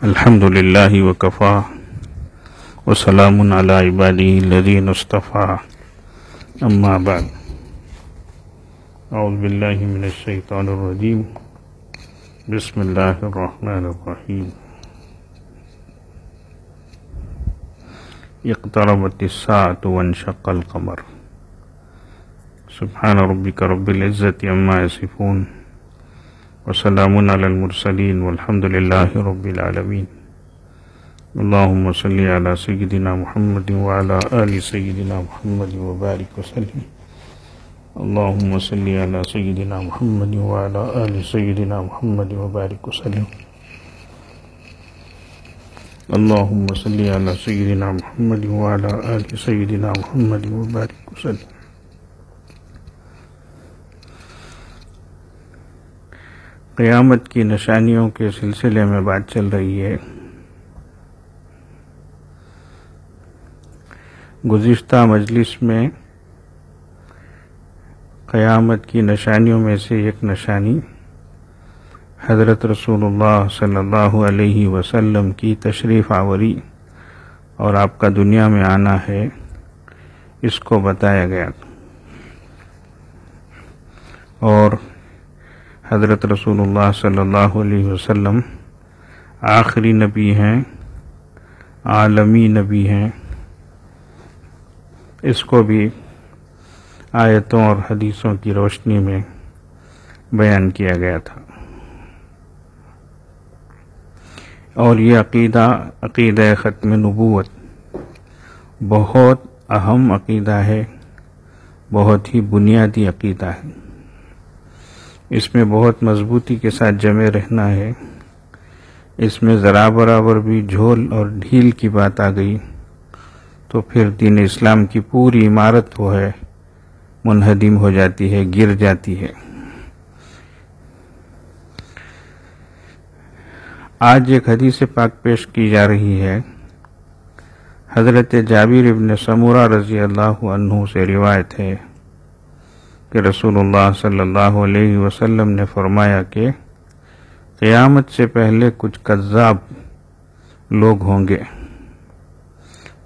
الحمد لله وكفى وسلام على عباده الذين اصطفى أما بعد أعوذ بالله من الشيطان الرجيم بسم الله الرحمن الرحيم اقتربت الساعة وانشق القمر سبحان ربك رب العزة عما يصفون وسلام على المرسلين والحمد لله رب العالمين اللهم صل على سيدنا محمد وعلى آل سيدنا محمد وبارك وسلم اللهم صل على سيدنا محمد وعلى آل سيدنا محمد وبارك وسلم اللهم صل على سيدنا محمد وعلى آل سيدنا محمد وبارك وسلم. قیامت کی نشانیوں کے سلسلے میں بات چل رہی ہے. گزشتہ مجلس میں قیامت کی نشانیوں میں سے ایک نشانی حضرت رسول اللہ صلی اللہ علیہ وسلم کی تشریف آوری اور آپ کا دنیا میں آنا ہے، اس کو بتایا گیا. اور حضرت رسول اللہ صلی اللہ علیہ وسلم آخری نبی ہیں، عالمی نبی ہیں. اس کو بھی آیتوں اور حدیثوں کی روشنی میں بیان کیا گیا تھا. اور یہ عقیدہ ختم نبوت بہت اہم عقیدہ ہے، بہت ہی بنیادی عقیدہ ہے. اس میں بہت مضبوطی کے ساتھ جمے رہنا ہے. اس میں ذرا برابر بھی جھول اور ڈھیل کی بات آ گئی تو پھر دین اسلام کی پوری عمارت وہ ہے منہدم ہو جاتی ہے، گر جاتی ہے. آج ایک حدیث پاک پیش کی جا رہی ہے. حضرت جابر ابن سمورہ رضی اللہ عنہ سے روایت ہے کہ رسول اللہ صلی اللہ علیہ وسلم نے فرمایا کہ قیامت سے پہلے کچھ کذاب لوگ ہوں گے،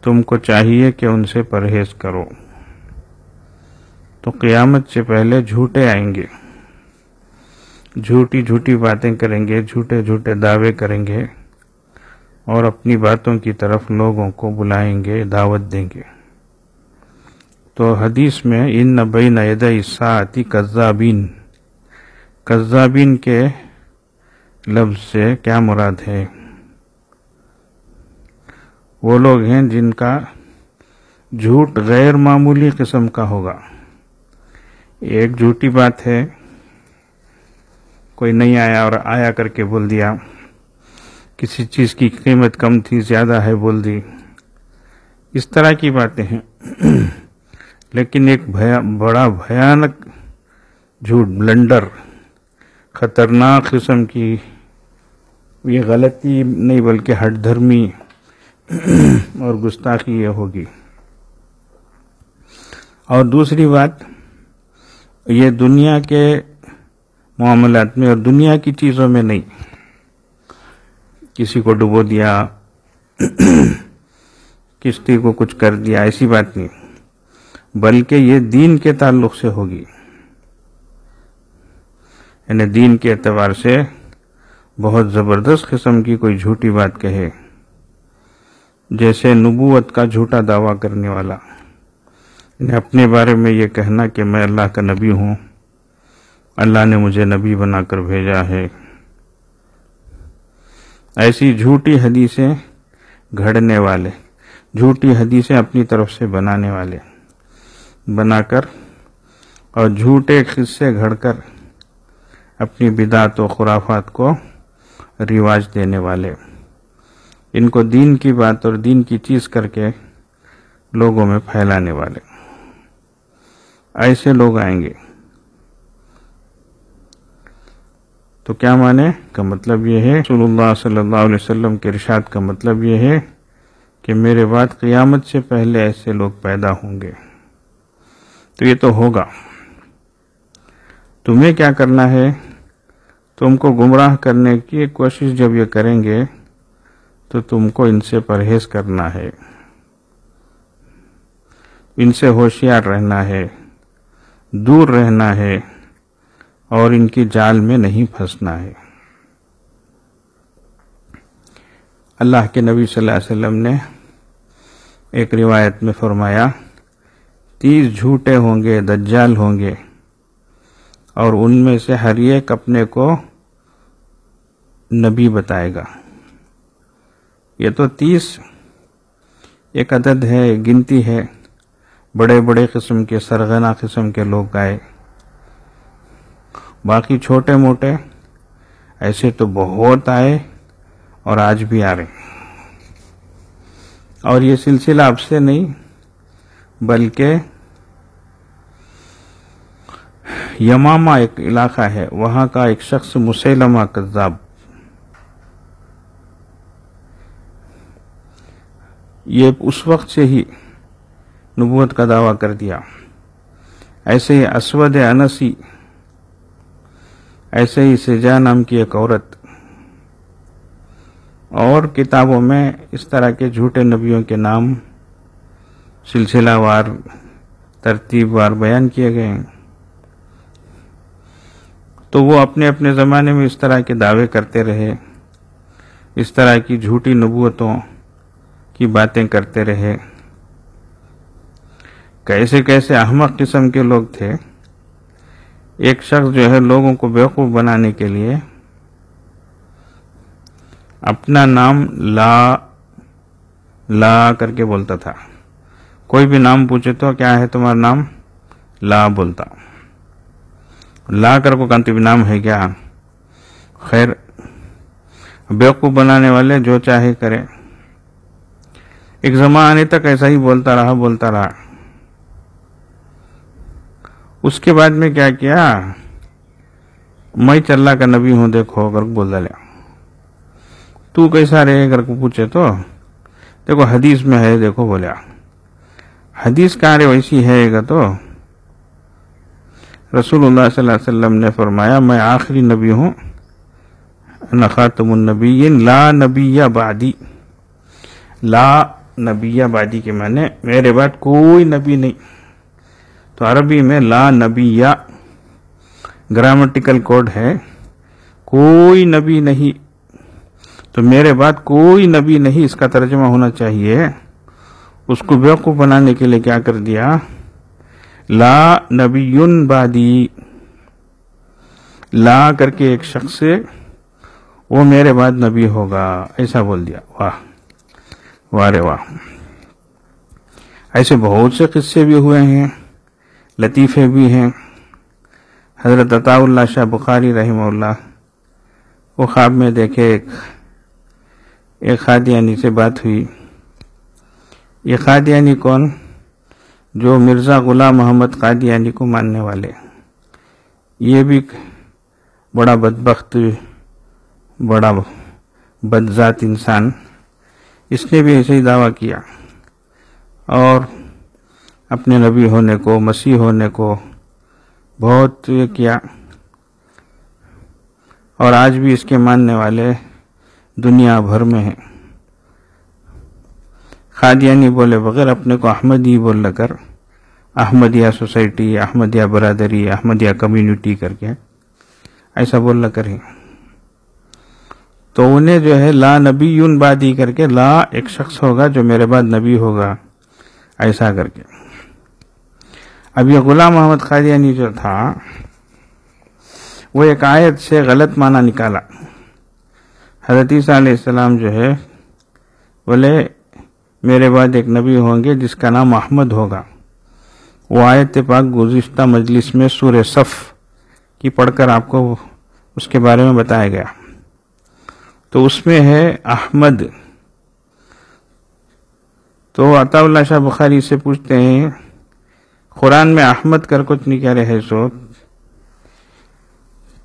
تم کو چاہیے کہ ان سے پرہیز کرو. تو قیامت سے پہلے جھوٹے آئیں گے، جھوٹی باتیں کریں گے، جھوٹے دعوے کریں گے اور اپنی باتوں کی طرف لوگوں کو بلائیں گے، دعوت دیں گے. تو حدیث میں ان بین یدی الساعۃ کذابین کے لفظ سے کیا مراد ہے؟ وہ لوگ ہیں جن کا جھوٹ غیر معمولی قسم کا ہوگا. ایک جھوٹی بات ہے، کوئی نہیں آیا اور آیا کر کے بول دیا، کسی چیز کی قیمت کم تھی زیادہ ہے بول دی، اس طرح کی باتیں ہیں. لیکن ایک بڑا بھیانک جھوٹ، بلنڈر، خطرناک قسم کی، یہ غلطی نہیں بلکہ ہٹ دھرمی اور گستاخی یہ ہوگی. اور دوسری بات، یہ دنیا کے معاملات میں اور دنیا کی چیزوں میں نہیں، کسی کو ڈبو دیا، کشتی کو کچھ کر دیا، ایسی بات نہیں، بلکہ یہ دین کے تعلق سے ہوگی. یعنی دین کے اعتبار سے بہت زبردست قسم کی کوئی جھوٹی بات کہے، جیسے نبوت کا جھوٹا دعویٰ کرنے والا، یعنی اپنے بارے میں یہ کہنا کہ میں اللہ کا نبی ہوں، اللہ نے مجھے نبی بنا کر بھیجا ہے. ایسی جھوٹی حدیثیں گھڑنے والے، جھوٹی حدیثیں اپنی طرف سے بنانے والے، بنا کر اور جھوٹے قصے گھڑ کر اپنی بدعت و خرافات کو رواج دینے والے، ان کو دین کی بات اور دین کی چیز کر کے لوگوں میں پھیلانے والے، ایسے لوگ آئیں گے. تو کیا مانے کا مطلب یہ ہے، رسول اللہ صلی اللہ علیہ وسلم کے ارشاد کا مطلب یہ ہے کہ میرے بعد قیامت سے پہلے ایسے لوگ پیدا ہوں گے. تو یہ تو ہوگا. تمہیں کیا کرنا ہے، تم کو گمراہ کرنے کی کوشش جب یہ کریں گے تو تم کو ان سے پرہیز کرنا ہے، ان سے ہوشیار رہنا ہے، دور رہنا ہے، اور ان کی جال میں نہیں پھنسنا ہے۔ اللہ کے نبی صلی اللہ علیہ وسلم نے ایک روایت میں فرمایا 30 جھوٹے ہوں گے، دجال ہوں گے، اور ان میں سے ہر ایک اپنے کو نبی بتائے گا۔ یہ تو 30 ایک عدد ہے، گنتی ہے، بڑے بڑے قسم کے، سرغنہ قسم کے لوگ آئے، باقی چھوٹے موٹے ایسے تو بہت آئے اور آج بھی آ رہے ہیں۔ اور یہ سلسلہ اب سے نہیں بلکہ یمامہ ایک علاقہ ہے، وہاں کا ایک شخص مسیلمہ کذاب، یہ اس وقت سے ہی نبوت کا دعویٰ کر دیا۔ ایسے ہی اسود انسی، ایسے ہی سجا نام کی ایک عورت، اور کتابوں میں اس طرح کے جھوٹے نبیوں کے نام سلسلہ وار، ترتیب وار بیان کیے گئے ہیں۔ تو وہ اپنے اپنے زمانے میں اس طرح کے دعوے کرتے رہے، اس طرح کی جھوٹی نبوتوں کی باتیں کرتے رہے۔ کیسے کیسے احمق قسم کے لوگ تھے۔ ایک شخص جو ہے لوگوں کو بیوقوف بنانے کے لیے اپنا نام لا کر کے بولتا تھا۔ کوئی بھی نام پوچھے تو کیا ہے تمہارا نام؟ لا بولتا، لا کر کو کانتی بھی نام ہے کیا؟ خیر، بیوقوف بنانے والے جو چاہے کرے۔ ایک زمانے تک ایسا ہی بولتا رہا۔ اس کے بعد میں کیا کیا؟ میں اللہ کا نبی ہوں دیکھو اگر بول ڈالیا۔ تو کیسا رہے اگر کو پوچھے تو دیکھو حدیث میں ہے، دیکھو بولیا حدیث کہاں رہے ویسی ہے گا تو رسول اللہ صلی اللہ علیہ وسلم نے فرمایا میں آخری نبی ہوں، انا خاتم النبیین لا نبی بعدی۔ لا نبی بعدی کے معنی میرے بعد کوئی نبی نہیں۔ تو عربی میں لا نبی گرامیٹیکل کوڈ ہے، کوئی نبی نہیں، تو میرے بعد کوئی نبی نہیں، اس کا ترجمہ ہونا چاہیے۔ اس کو بیوقوف بنانے کے لیے کیا کر دیا؟ لا نبی بعدی، لا کر کے ایک شخص سے وہ میرے بعد نبی ہوگا، ایسا بول دیا۔ واہ واہ رے واہ! ایسے بہت سے قصے بھی ہوئے ہیں، لطیفے بھی ہیں۔ حضرت عطا اللہ شاہ بخاری رحمہ اللہ وہ خواب میں دیکھے ایک قادیانی سے بات ہوئی۔ یہ قادیانی کون؟ جو مرزا غلام محمد قادیانی کو ماننے والے۔ یہ بھی بڑا بدبخت، بڑا بدذات انسان، اس نے بھی ایسے ہی دعویٰ کیا اور اپنے نبی ہونے کو، مسیح ہونے کو بہت کیا، اور آج بھی اس کے ماننے والے دنیا بھر میں ہیں۔ قادیانی بولے بغیر اپنے کو احمدی بول کر، احمدیہ سوسائٹی، احمدیہ برادری، احمدیہ کمیونٹی کر کے ایسا بول کر ہی تو انہیں جو ہے لا نبی بعدی کر کے، لا ایک شخص ہوگا جو میرے بعد نبی ہوگا، ایسا کر کے۔ اب یہ غلام محمد قادیانی جو تھا وہ ایک آیت سے غلط معنی نکالا۔ حضرت عیسیٰ علیہ السلام جو ہے بولے میرے بعد ایک نبی ہوں گے جس کا نام احمد ہوگا۔ وہ آیت پاک گزشتہ مجلس میں سورہ صف کی پڑھ کر آپ کو اس کے بارے میں بتایا گیا، تو اس میں ہے احمد۔ تو عطا اللہ شاہ بخاری سے پوچھتے ہیں قرآن میں احمد کر کچھ نہیں کہہ رہے سو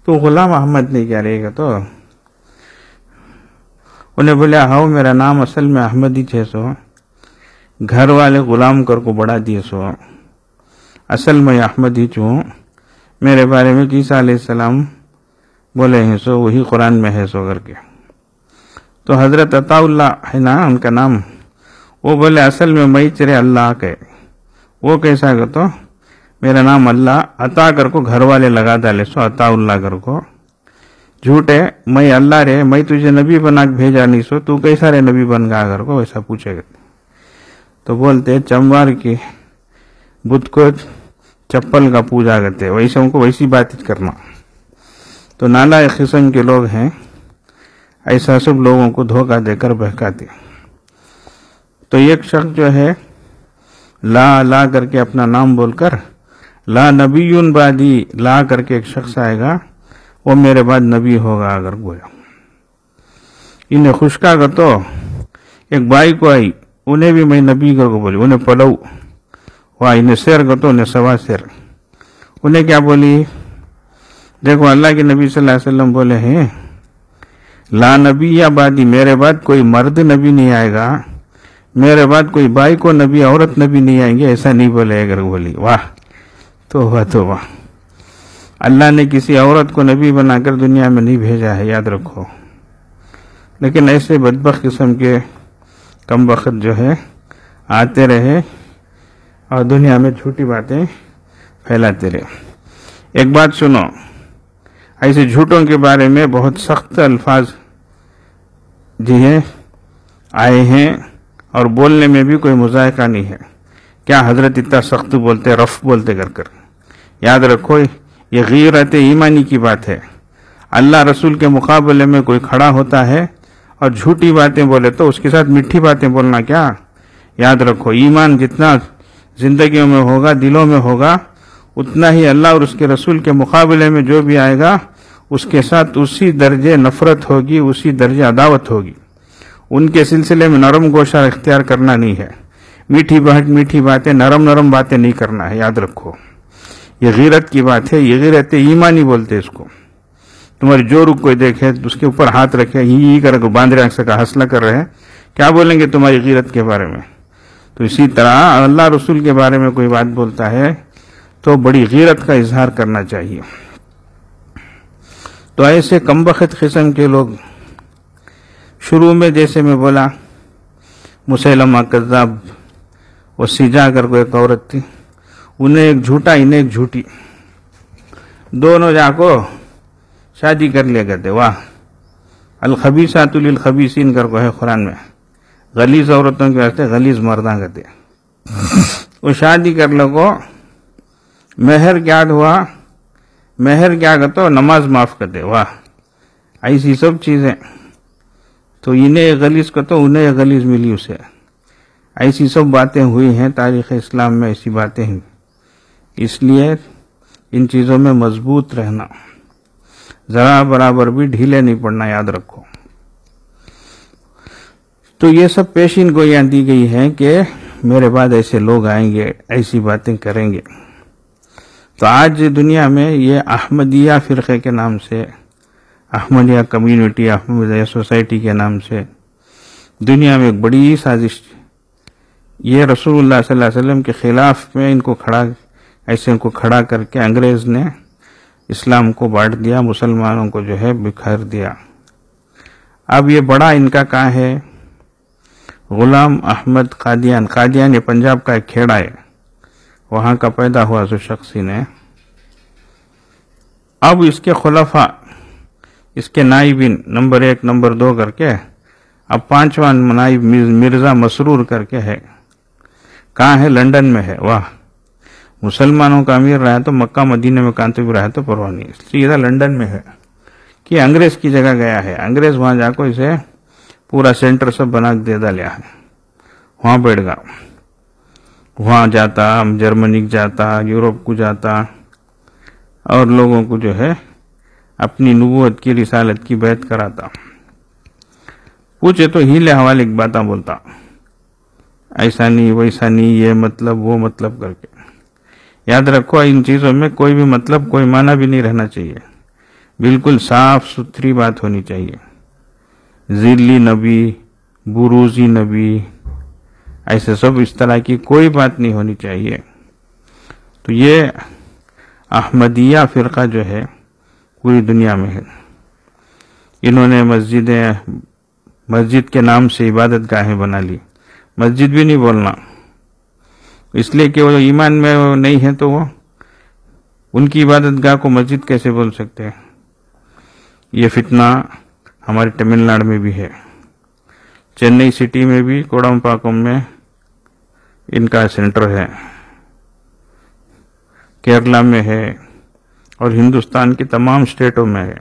تو غلام احمد نہیں کہہ رہے گا؟ تو انہیں بولے ہاؤ میرا نام اصل میں احمد ہی ہے، سو گھر والے غلام کر کو بڑھا دیے، سو اصل میں احمد ہی چوں، میرے بارے میں عیسیٰ علیہ السلام بولے ہیں سو وہی قرآن میں ہے سو کر کے۔ تو حضرت عطا اللہ ہے نا ان کا نام، وہ بولے اصل میں میں تیرے اللہ کے، وہ کیسا کہ تو میرا نام اللہ عطا کر کو گھر والے لگا ڈالے، سو عطا اللہ کر کو جھوٹے، میں اللہ رے، میں تجھے نبی بنا کے بھیجا نہیں، سو تو کیسا رے نبی بن گا کر کو ویسا پوچھے گا۔ تو بولتے چموار کی بدھ کو چپل کا پوجا کرتے، ویسے ان کو ویسی بات کرنا۔ تو نالا قسم کے لوگ ہیں، ایسا سب لوگوں کو دھوکہ دے کر بہکاتے۔ تو ایک شخص جو ہے لا کر کے اپنا نام بول کر لا نبیون بعدی لا کر کے ایک شخص آئے گا، وہ میرے بعد نبی ہوگا اگر گویا۔ انہیں خوشکا کر تو ایک بھائی کو آئی، انہیں بھی میں نبی کر کو بولی، انہیں پلو وہاں انہیں سیر کر تو انہیں سوا سیر، انہیں کیا بولی، دیکھو اللہ کے نبی صلی اللہ علیہ وسلم بولے ہیں لا نبی یا بعدی، میرے بعد کوئی مرد نبی نہیں آئے گا، میرے بعد کوئی بھائی کو نبی عورت نبی نہیں آئیں گے، ایسا نہیں بولے اگر بولی۔ واہ توبہ توبہ، اللہ نے کسی عورت کو نبی بنا کر دنیا میں نہیں بھیجا ہے، یاد رکھو۔ لیکن ایسے بدبخت قسم کے کم وقت جو ہے آتے رہے اور دنیا میں جھوٹی باتیں پھیلاتے رہے۔ ایک بات سنو، ایسے جھوٹوں کے بارے میں بہت سخت الفاظ جی ہیں آئے ہیں، اور بولنے میں بھی کوئی مذائقہ نہیں ہے۔ کیا حضرت اتنا سخت بولتے، رف بولتے کر یاد رکھو یہ غیرت ایمانی کی بات ہے۔ اللہ رسول کے مقابلے میں کوئی کھڑا ہوتا ہے اور جھوٹی باتیں بولے تو اس کے ساتھ میٹھی باتیں بولنا کیا؟ یاد رکھو ایمان جتنا زندگیوں میں ہوگا، دلوں میں ہوگا، اتنا ہی اللہ اور اس کے رسول کے مقابلے میں جو بھی آئے گا اس کے ساتھ اسی درجے نفرت ہوگی، اسی درجے عداوت ہوگی۔ ان کے سلسلے میں نرم گوشہ اختیار کرنا نہیں ہے، میٹھی باتیں، نرم باتیں نہیں کرنا ہے، یاد رکھو یہ غیرت کی بات ہے، یہ غیرت ایمانی بولتے اس کو۔ تمہاری جو رک کوئی دیکھے اس کے اوپر ہاتھ رکھے ہی کر کے باندھ رہے کا حوصلہ کر رہے ہیں، کیا بولیں گے تمہاری غیرت کے بارے میں؟ تو اسی طرح اللہ رسول کے بارے میں کوئی بات بولتا ہے تو بڑی غیرت کا اظہار کرنا چاہیے۔ تو ایسے کمبخت قسم کے لوگ شروع میں جیسے میں بولا مسیلمہ کذاب، وہ سجا کر کو ایک عورت تھی، انہیں ایک جھوٹا انہیں ایک جھوٹی، دونوں جا کو شادی کر لیا کرتے۔ واہ، الخبیثات للخبیثین کر کو ہے قرآن میں، غلیظ عورتوں کے واسطے غلیظ مرداں کرتے۔ وہ شادی کر لگو، مہر کیا ہوا، مہر کیا کرتے، نماز معاف کرتے۔ واہ، ایسی سب چیزیں، تو انہیں غلیظ کرتے انہیں غلیظ ملی اسے، ایسی سب باتیں ہوئی ہیں تاریخ اسلام میں، ایسی باتیں ہیں۔ اس لیے ان چیزوں میں مضبوط رہنا، ذرا برابر بھی ڈھیلے نہیں پڑنا، یاد رکھو۔ تو یہ سب پیشین گوئیاں دی گئی ہیں کہ میرے بعد ایسے لوگ آئیں گے، ایسی باتیں کریں گے۔ تو آج دنیا میں یہ احمدیہ فرقے کے نام سے، احمدیہ کمیونٹی، احمدیہ سوسائٹی کے نام سے دنیا میں ایک بڑی سازش، یہ رسول اللہ صلی اللہ علیہ وسلم کے خلاف میں ان کو کھڑا کر کے انگریز نے اسلام کو بانٹ دیا، مسلمانوں کو جو ہے بکھیر دیا۔ اب یہ بڑا ان کا کہاں ہے؟ غلام احمد قادیان یہ پنجاب کا ایک کھیڑا ہے، وہاں کا پیدا ہوا جو شخص نے۔ اب اس کے خلفاء، اس کے نائبین نمبر 1 نمبر 2 کر کے، اب 5واں نائب مرزا مسرور کر کے ہے، کہاں ہے؟ لندن میں ہے۔ واہ، مسلمانوں کا امیر رہا تو مکہ مدینہ میں کانتے بھی رہا تو پرواہ نہیں، سیدھا لندن میں ہے کہ انگریز کی جگہ گیا ہے، انگریز وہاں جا کو اسے پورا سینٹر سب بنا کے دے ڈالیا ہے، وہاں بیٹھ گا، وہاں جاتا، جرمنی جاتا، یورپ کو جاتا، اور لوگوں کو جو ہے اپنی نبوت کی رسالت کی بیعت کراتا، پوچھے تو ہیلے حوالے کی باتاں بولتا، ایسا نہیں ویسا نہیں، یہ مطلب وہ مطلب کر کے۔ یاد رکھو ان چیزوں میں کوئی بھی مطلب، کوئی معنی بھی نہیں رہنا چاہیے، بالکل صاف ستھری بات ہونی چاہیے۔ ذیلی نبی، بروزی نبی، ایسے سب اس طرح کی کوئی بات نہیں ہونی چاہیے۔ تو یہ احمدیہ فرقہ جو ہے پوری دنیا میں ہے، انہوں نے مسجدیں مسجد کے نام سے عبادت گاہیں بنا لی. مسجد بھی نہیں بولنا، اس لیے کہ وہ ایمان میں نہیں ہے تو وہ ان کی عبادت گاہ کو مسجد کیسے بول سکتے ہیں. یہ فتنہ ہمارے تمل ناڈو میں بھی ہے، چنئی سٹی میں بھی کوڈمپاکم میں ان کا سینٹر ہے، کیرلا میں ہے، اور ہندوستان کی تمام اسٹیٹوں میں ہے.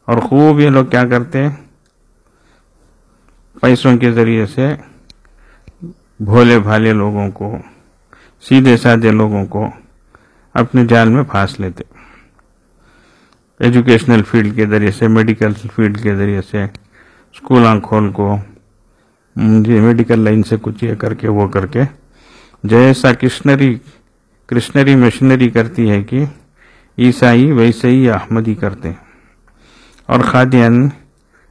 اور خوب یہ لوگ کیا کرتے ہیں، پیسوں کے ذریعے سے بھولے بھالے لوگوں کو، سیدھے سادے لوگوں کو اپنے جال میں پھانس لیتے. ایجوکیشنل فیلڈ کے ذریعے سے، میڈیکل فیلڈ کے ذریعے سے، اسکولاں کھول کو میڈیکل لائن سے کچھ یہ کر کے وہ کر کے، جیسا کرشنری مشنری کرتی ہے کہ عیسائی ویسے ہی احمدی کرتے ہیں. اور قادیان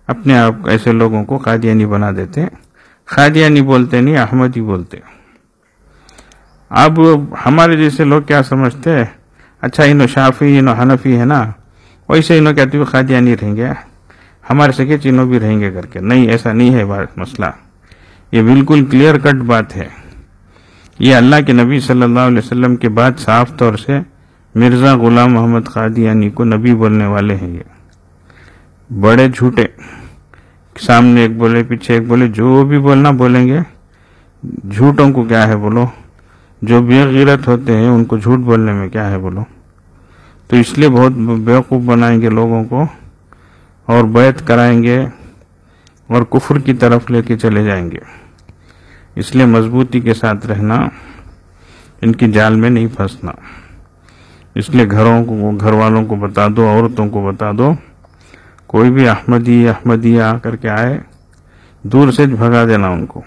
اپنے آپ ایسے لوگوں کو قادیانی بنا دیتے ہیں. قادیانی بولتے نہیں، احمدی بولتے. اب ہمارے جیسے لوگ کیا سمجھتے ہیں، اچھا انہوں شافی انہوں حنفی ہے نا، ویسے انہوں کہتے ہوئے قادیانی رہیں گے، ہمارے سکے چینوں بھی رہیں گے کر کے. نہیں، ایسا نہیں ہے مسئلہ. یہ بالکل کلیئر کٹ بات ہے. یہ اللہ کے نبی صلی اللہ علیہ وسلم کے بعد صاف طور سے مرزا غلام محمد قادیانی کو نبی بولنے والے ہیں. یہ بڑے جھوٹے، سامنے ایک بولے پیچھے ایک بولے، جو بھی بولنا بولیں گے. جھوٹوں کو کیا ہے بولو، جو بے غیرت ہوتے ہیں ان کو جھوٹ بولنے میں کیا ہے بولو. تو اس لیے بہت بیوقوف بنائیں گے لوگوں کو اور بیعت کرائیں گے اور کفر کی طرف لے کے چلے جائیں گے. اس لیے مضبوطی کے ساتھ رہنا، ان کی جال میں نہیں پھنسنا. اس لیے گھر والوں کو بتا دو، عورتوں کو بتا دو، کوئی بھی احمدیہ کر کے آئے دور سے بھگا دینا ان کو.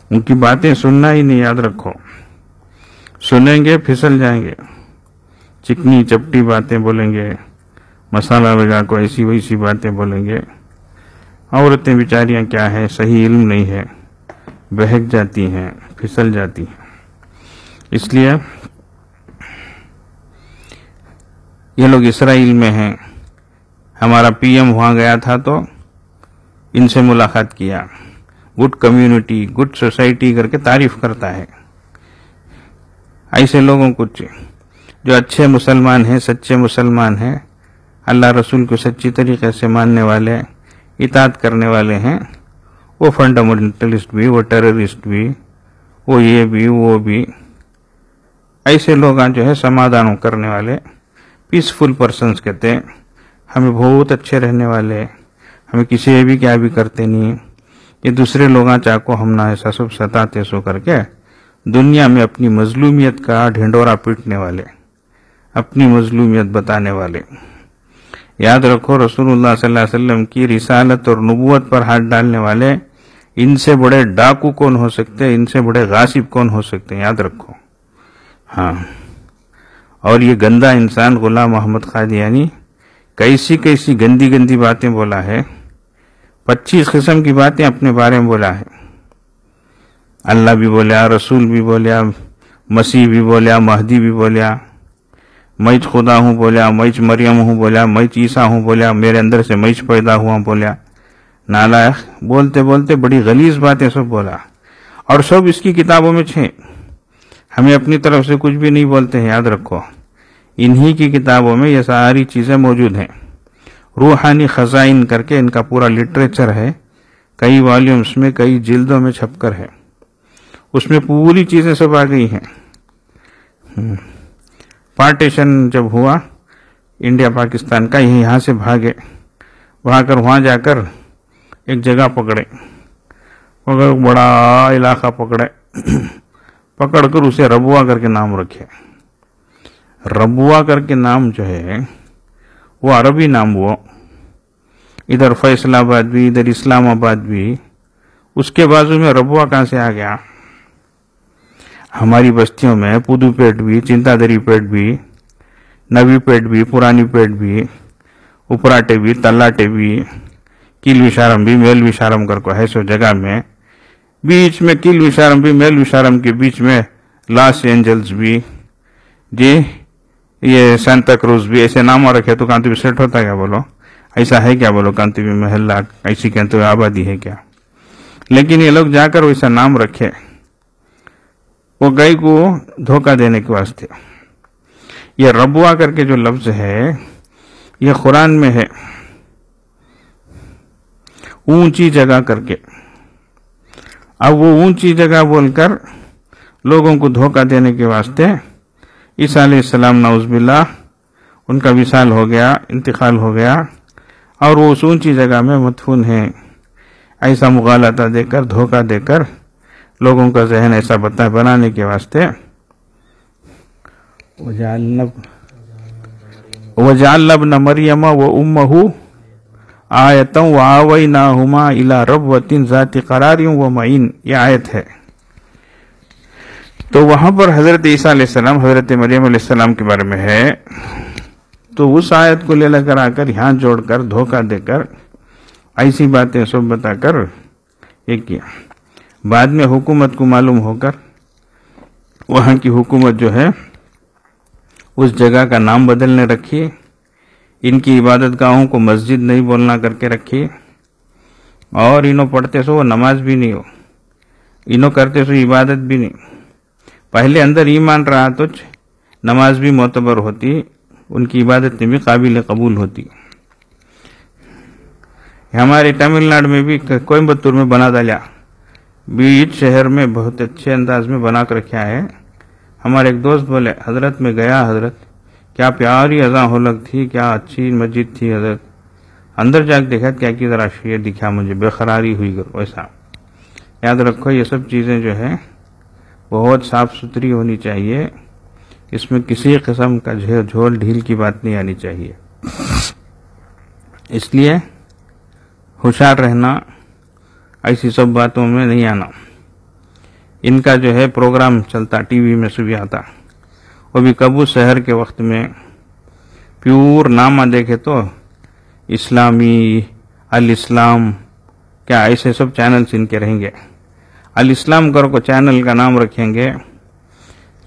ان کی باتیں سننا ہی نہیں، یاد رکھو. سنیں گے پھسل جائیں گے، چکنی چپٹی باتیں بولیں گے، مسالہ لگا کو ایسی ویسی باتیں بولیں گے. عورتیں بیچاریاں کیا ہیں، صحیح علم نہیں ہے، بہک جاتی ہیں، پھسل جاتی ہیں. اس لیے یہ لوگ اسرائیل میں ہیں. ہمارا پی ایم وہاں گیا تھا تو ان سے ملاقات کیا. گڈ کمیونٹی، گڈ سوسائٹی کر کے تعریف کرتا ہے. ایسے لوگوں کو جو اچھے مسلمان ہیں، سچے مسلمان ہیں، اللہ رسول کو سچی طریقے سے ماننے والے، اطاعت کرنے والے ہیں، وہ فنڈامنٹلسٹ بھی، وہ ٹیررسٹ بھی، وہ یہ بھی وہ بھی، ایسے لوگ جو ہے سمادھان کرنے والے پیسفل پرسنز کہتے ہیں. ہمیں بہت اچھے رہنے والے، ہمیں کسی بھی کیا بھی کرتے نہیں. یہ دوسرے لوگاں چاہو ہم نہ ایسا سب ستاتے سو کر کے دنیا میں اپنی مظلومیت کا ڈھنڈورا پیٹنے والے، اپنی مظلومیت بتانے والے. یاد رکھو رسول اللہ صلی اللہ علیہ وسلم کی رسالت اور نبوت پر ہاتھ ڈالنے والے، ان سے بڑے ڈاکو کون ہو سکتے ہیں، ان سے بڑے غاصب کون ہو سکتے ہیں، یاد رکھو. ہاں، اور یہ گندا انسان غلام محمد قادیانی کیسی کیسی گندی گندی باتیں بولا ہے. 25 قسم کی باتیں اپنے بارے میں بولا ہے. اللہ بھی بولیا، رسول بھی بولیا، مسیح بھی بولیا، مہدی بھی بولیا، میں خدا ہوں بولیا، میں مریم ہوں بولیا، میں عیسیٰ ہوں بولیا، میرے اندر سے میں پیدا ہوا بولیا. نالائق بولتے بولتے بڑی غلیظ باتیں سب بولا، اور سب اس کی کتابوں میں چھے. ہمیں اپنی طرف سے کچھ بھی نہیں بولتے ہیں، یاد رکھو. انہی کی کتابوں میں یہ ساری چیزیں موجود ہیں. روحانی خزائن کر کے ان کا پورا لٹریچر ہے، کئی والیومز میں، کئی جلدوں میں چھپ کر ہے. اس میں پوری چیزیں سب آ گئی ہیں. پارٹیشن جب ہوا انڈیا پاکستان کا، یہاں سے بھاگے، بھاگ کر وہاں جا کر ایک جگہ پکڑے، بڑا علاقہ پکڑے، پکڑ کر اسے ربوا کر کے نام رکھے. ربوا کر کے نام جو ہے وہ عربی نام، وہ ادھر فیصل آباد بھی، ادھر اسلام آباد بھی، اس کے بازو میں ربوا کہاں سے آ گیا. ہماری بستیوں میں پودو پیٹ بھی، چنتا دری پیٹ بھی، نوی پیٹ بھی، پرانی پیٹ بھی، اپراٹے بھی، تلاٹے بھی، کیل وشارم بھی، میل وشارم کر کو ہے. سو جگہ میں بیچ میں کیل وشارم بھی، میل وشارم کے بیچ میں لاس اینجلس بھی، جی یہ سانتا کروز بھی، ایسے نام رکھے تو کہاں تو سیٹ ہوتا ہے کیا بولو. ایسا ہے کیا بولو کانتی محلہ ایسی کہتے ہوئے آبادی ہے کیا؟ لیکن یہ لوگ جا کر ویسا نام رکھے وہ گئے کو دھوکہ دینے کے واسطے. یہ ربوا کر کے جو لفظ ہے یہ قرآن میں ہے، اونچی جگہ کر کے. اب وہ اونچی جگہ بول کر لوگوں کو دھوکہ دینے کے واسطے عیسیٰ علیہ السلام نعوذ باللہ ان کا وصال ہو گیا، انتقال ہو گیا، اور وہ اس اونچی جگہ میں مدفون ہیں. ایسا مغالطہ دے کر، دھوکہ دے کر لوگوں کا ذہن ایسا بنانے کے واسطے وَجَعَلْنَا ابْنَ مَرْيَمَ وَأُمَّهُ آیَةً وَآوَيْنَاهُمَا إِلَىٰ رَبْوَةٍ ذَاتِ قَرَارٍ وَمَعِینٍ، یہ آیت ہے. تو وہاں پر حضرت عیسیٰ علیہ السلام، حضرت مریم علیہ السلام کے بارے میں ہے. تو اس آیت کو لے کر آ کر یہاں جوڑ کر دھوکہ دے کر ایسی باتیں سب بتا کر یہ کیا. بعد میں حکومت کو معلوم ہو کر وہاں کی حکومت جو ہے اس جگہ کا نام بدلنے رکھی، ان کی عبادت گاہوں کو مسجد نہیں بولنا کر کے رکھی، اور انہوں پڑھتے سو وہ نماز بھی نہیں ہو، انہوں کرتے سو عبادت بھی نہیں. پہلے اندر ایمان رہا تو نماز بھی معتبر ہوتی، ان کی عبادت بھی قابل قبول ہوتی. ہمارے تمل ناڈو میں بھی کوئمبتور میں بنا ڈالا، بیچ شہر میں بہت اچھے انداز میں بنا کر رکھا ہے. ہمارے ایک دوست بولے حضرت میں گیا، حضرت کیا پیاری اذان ہو لگ تھی، کیا اچھی مسجد تھی حضرت. اندر جا کے دیکھا کیا کی ذرا شیر دکھا مجھے، بے قراری ہوئی. ویسا یاد رکھو یہ سب چیزیں جو ہے بہت صاف ستھری ہونی چاہیے، اس میں کسی قسم کا جھول ڈھیل کی بات نہیں آنی چاہیے. اس لیے ہوشیار رہنا، ایسی سب باتوں میں نہیں آنا. ان کا جو ہے پروگرام چلتا ٹی وی میں سے بھی آتا، وہ بھی کبو شہر کے وقت میں پیور نامہ دیکھے تو اسلامی، الاسلام، کیا ایسے سب چینلز ان کے رہیں گے. الاسلام کر کو چینل کا نام رکھیں گے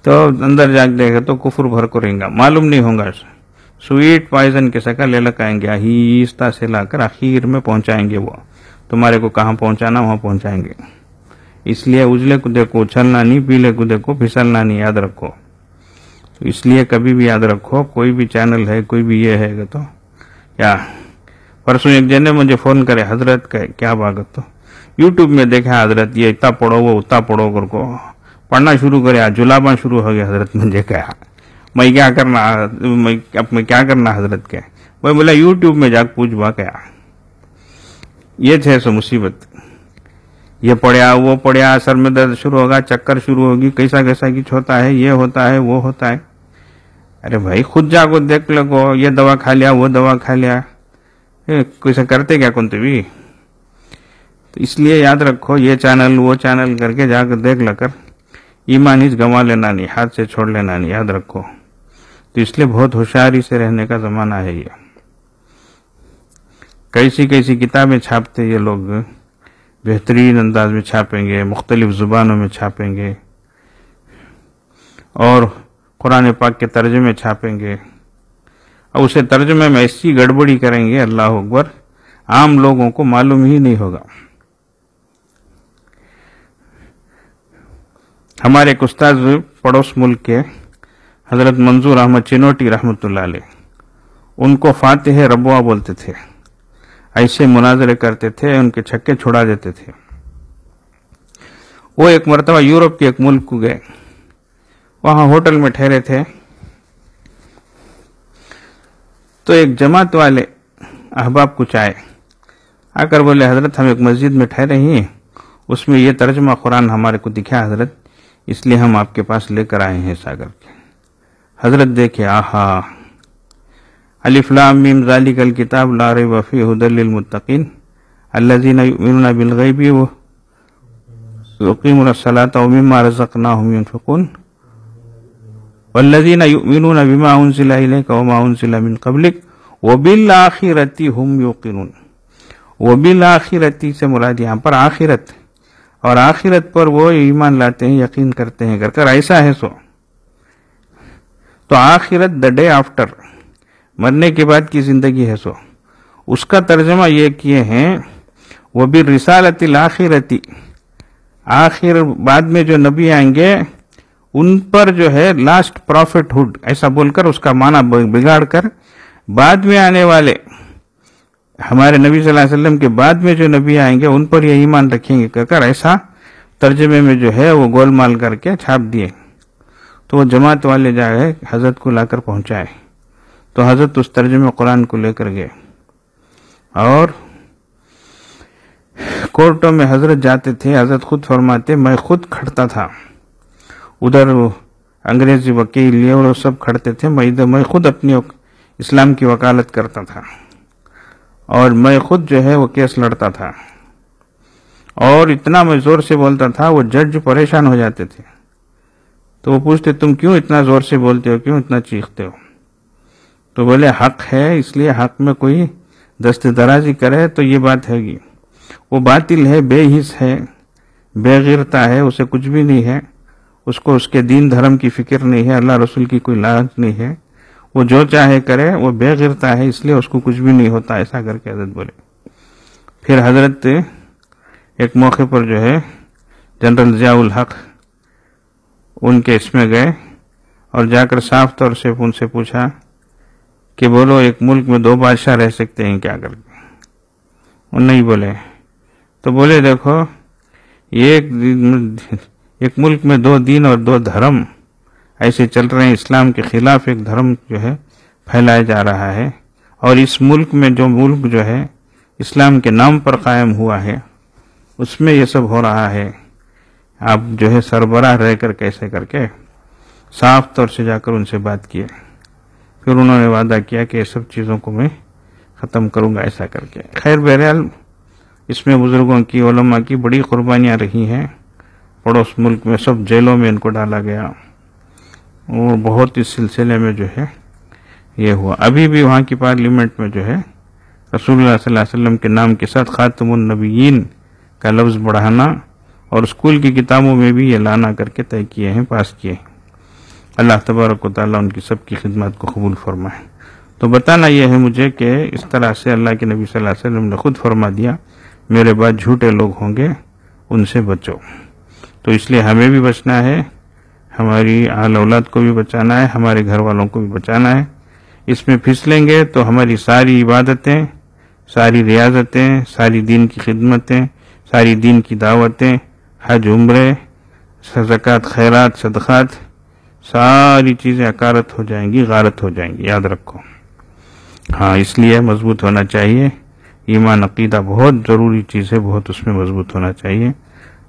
تو اندر جا کے دیکھے تو کفر بھر کو رہیں گا، معلوم نہیں ہوگا. سویٹ پوائزن کے سکا لے لگائیں گے، آہستہ سے لا کر آخر میں پہنچائیں گے. وہ تمہارے کو کہاں پہنچانا وہاں پہنچائیں گے. اس لیے اجلے کو دیکھو اچھلنا نہیں، پیلے کو دیکھو پھسلنا نہیں، یاد رکھو. تو اس لیے کبھی بھی یاد رکھو کوئی بھی چینل ہے، کوئی بھی یہ ہے تو کیا. پرسوں ایک جن نے مجھے فون کرے حضرت کا کیا باغت، تو یوٹیوب میں دیکھا حضرت یہ اتنا پڑھو وہ اتنا پڑھو کر کو پڑھنا شروع کرے، جلاباں شروع ہو گیا. حضرت مجھے کہا میں کیا کرنا حضرت کے. وہ بولا یوٹیوب میں جا پوچھ با کیا. یہ تھے سو مصیبت، یہ پڑھیا وہ پڑھیا، سر میں درد شروع ہوگا، چکر شروع ہوگی، کیسا کچھ ہوتا ہے، یہ ہوتا ہے وہ ہوتا ہے. ارے بھائی خود جا کو دیکھ لگو، یہ دوا کھا لیا وہ دوا کھا لیا، کیسا کرتے کیا کون بھی. تو اس لیے یاد رکھو یہ چینل وہ چینل کر کے جا کر دیکھ لگ کر ایمان ہی گنوا لینا نہیں، ہاتھ سے چھوڑ لینا نہیں، یاد رکھو. تو اس لیے بہت ہوشیاری سے رہنے کا زمانہ ہے. یہ کیسی کتابیں چھاپتے یہ لوگ، بہترین انداز میں چھاپیں گے، مختلف زبانوں میں چھاپیں گے، اور قرآن پاک کے ترجمے چھاپیں گے، اور اسے ترجمے میں ایسی گڑبڑی کریں گے اللہ اکبر، عام لوگوں کو معلوم ہی نہیں ہوگا. ہمارے ایک استاد پڑوس ملک کے حضرت منظور احمد چنوٹی رحمۃ اللہ علیہ، ان کو فاتح ربوا بولتے تھے. ایسے مناظرے کرتے تھے، ان کے چھکے چھڑا دیتے تھے. وہ ایک مرتبہ یورپ کے ایک ملک کو گئے، وہاں ہوٹل میں ٹھہرے تھے. تو ایک جماعت والے احباب کچھ آ کر بولے حضرت ہم ایک مسجد میں ٹھہرے ہیں، اس میں یہ ترجمہ قرآن ہمارے کو دکھا حضرت، اس لیے ہم آپ کے پاس لے کر آئے ہیں ساگر کے. حضرت دیکھے آہا، الف لام میم ذالک الکتاب لا ریب فیہ ھدی للمتقین الذین یؤمنون بالغیب ویقیمون الصلاۃ ومما رزقناہم ینفقون والذین یؤمنون بما انزل الیک وما انزل من قبلک وبالآخرۃ ھم یوقنون. وبالآخرۃ سے مراد یہاں پر آخرت، اور آخرت پر وہ ایمان لاتے ہیں، یقین کرتے ہیں کر ایسا ہے سو. تو آخرت دا ڈے آفٹر، مرنے کے بعد کی زندگی ہے سو. اس کا ترجمہ یہ کیے ہیں وَبِالرِّسَالَةِ الْآخِرَةِ، آخر بعد میں جو نبی آئیں گے ان پر جو ہے لاسٹ پروفٹ ہوڈ ایسا بول کر اس کا معنی بگاڑ کر بعد میں آنے والے ہمارے نبی صلی اللہ علیہ وسلم کے بعد میں جو نبی آئیں گے ان پر یہ ایمان رکھیں گے کر ایسا ترجمے میں جو ہے وہ گول مال کر کے چھاپ دیے. تو وہ جماعت والے جا گئے حضرت کو لا کر پہنچائے تو حضرت اس ترجمے قرآن کو لے کر گئے اور کورٹوں میں حضرت جاتے تھے. حضرت خود فرماتے میں خود کھڑتا تھا, ادھر انگریزی وکیل یہ اور سب کھڑتے تھے, میں خود اپنی اسلام کی وکالت کرتا تھا اور میں خود جو ہے وہ کیس لڑتا تھا اور اتنا میں زور سے بولتا تھا وہ جج پریشان ہو جاتے تھے. تو وہ پوچھتے تم کیوں اتنا زور سے بولتے ہو, کیوں اتنا چیختے ہو؟ تو بولے حق ہے اس لیے حق میں کوئی دست درازی کرے تو یہ بات ہے گی. وہ باطل ہے, بے حس ہے, بے غیرتا ہے, اسے کچھ بھی نہیں ہے, اس کو اس کے دین دھرم کی فکر نہیں ہے, اللہ رسول کی کوئی لاج نہیں ہے, وہ جو چاہے کرے, وہ بے غیرتا ہے اس لیے اس کو کچھ بھی نہیں ہوتا, ایسا کر کے حضرت بولے. پھر حضرت ایک موقع پر جو ہے جنرل ضیاء الحق ان کے اس میں گئے اور جا کر صاف طور سے ان سے پوچھا کہ بولو ایک ملک میں 2 بادشاہ رہ سکتے ہیں کیا کر کے؟ وہ نہیں بولے. تو بولے دیکھو ایک ملک میں 2 دین اور 2 دھرم ایسے چل رہے ہیں, اسلام کے خلاف ایک دھرم جو ہے پھیلایا جا رہا ہے, اور اس ملک میں جو ملک جو ہے اسلام کے نام پر قائم ہوا ہے اس میں یہ سب ہو رہا ہے. آپ جو ہے سربراہ رہ کر کیسے کر کے صاف طور سے جا کر ان سے بات کیے. پھر انہوں نے وعدہ کیا کہ یہ سب چیزوں کو میں ختم کروں گا ایسا کر کے. خیر بہرحال اس میں بزرگوں کی علماء کی بڑی قربانیاں رہی ہیں. پڑوس ملک میں سب جیلوں میں ان کو ڈالا گیا, وہ بہت اس سلسلے میں جو ہے یہ ہوا. ابھی بھی وہاں کی پارلیمنٹ میں جو ہے رسول اللہ صلی اللہ علیہ وسلم کے نام کے ساتھ خاتم النبیین کا لفظ بڑھانا اور اسکول کی کتابوں میں بھی یہ لانا کر کے طے کیے ہیں, پاس کیے ہیں. اللہ تبارک و تعالیٰ ان کی سب کی خدمات کو قبول فرمائے. تو بتانا یہ ہے مجھے کہ اس طرح سے اللہ کے نبی صلی اللہ علیہ وسلم نے خود فرما دیا میرے بعد جھوٹے لوگ ہوں گے, ان سے بچو. تو اس لیے ہمیں بھی بچنا ہے, ہماری آل اولاد کو بھی بچانا ہے, ہمارے گھر والوں کو بھی بچانا ہے. اس میں پھسلیں گے تو ہماری ساری عبادتیں, ساری ریاضتیں, ساری دین کی خدمتیں, ساری دین کی دعوتیں, حج عمرے, زکوٰۃ خیرات صدقات, ساری چیزیں اکارت ہو جائیں گی, غارت ہو جائیں گی. یاد رکھو. ہاں اس لیے مضبوط ہونا چاہیے. ایمان عقیدہ بہت ضروری چیز ہے, بہت اس میں مضبوط ہونا چاہیے.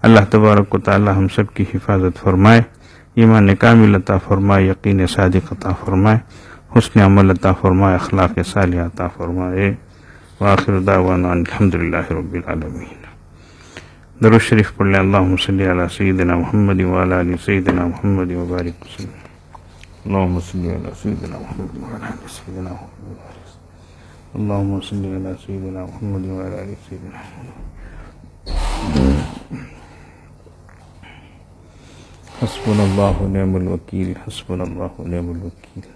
اللہ تبارک و تعالی ہم سب کی حفاظت فرمائے, ایمان کامل عطا فرمائے, یقین صادق عطا فرمائے, حسن عمل عطا فرمائے, اخلاق صالحہ عطا فرمائے. وآخر دعوانا الحمدللہ رب العالمین. درود شریف پڑھ لیں. اللہم صلی علی سیدنا محمد وعلی آل سیدنا محمد وبارک وسلم. اللہم صلی علی سیدنا محمد وعلی آل سیدنا محمد. اللہم صلی علی سیدنا محمد وعلی آل سیدنا محمد. حسبنا اللہ ونعم الوکیل, حسبنا اللہ ونعم الوکیل,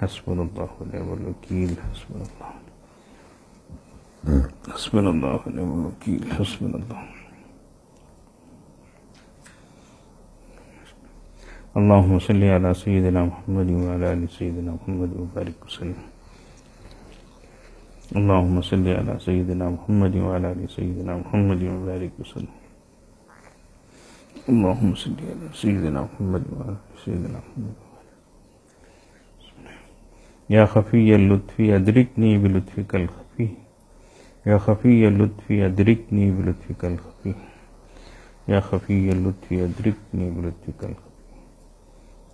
حسبنا اللہ ونعم الوکیل, حسبنا اللہ حسبنا اللہ ونعم الوکیل, حسبنا اللہ. اللہم صلی علی سیدنا محمد وعلی آل سیدنا محمد وبارک وسلم. اللہم صلی علی سیدنا محمد وعلی آل سیدنا محمد وبارک وسلم. اللہم صلی علی سیدنا محمد وعلی آل سیدنا محمد. یا خفی اللطفی ادرکنی بلطفک الخفی, یا خفی اللطفی ادرکنی بلطفک الخفی, یا خفی اللطفی ادرکنی بلطفک الخفی,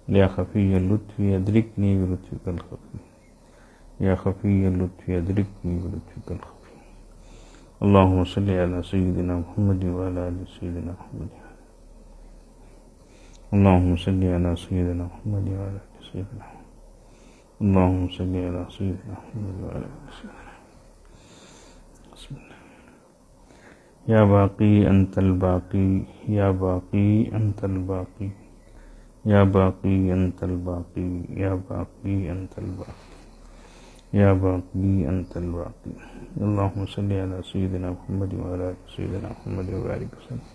یا خفی اللطفی ادرکنی بلطفک الخفی, یا خفی اللطفی ادرکنی بلطفک الخفی. اللہم صلی علی سیدنا محمد وعلی آل سیدنا محمد. اللہم صلی علی سیدنا محمد وعلی آل سیدنا محمد. اللہم صلی علی سیدنا محمد وعلی آل سیدنا. بسم اللہ. یا باقی انت الباقی, یا باقی انت الباقی, یا باقی انت الباقی, یا باقی انت الباقی, یا باقی انت الباقی. اللہم صلی علی سیدنا محمد وعلی آل سیدنا محمد وبارک وسلم.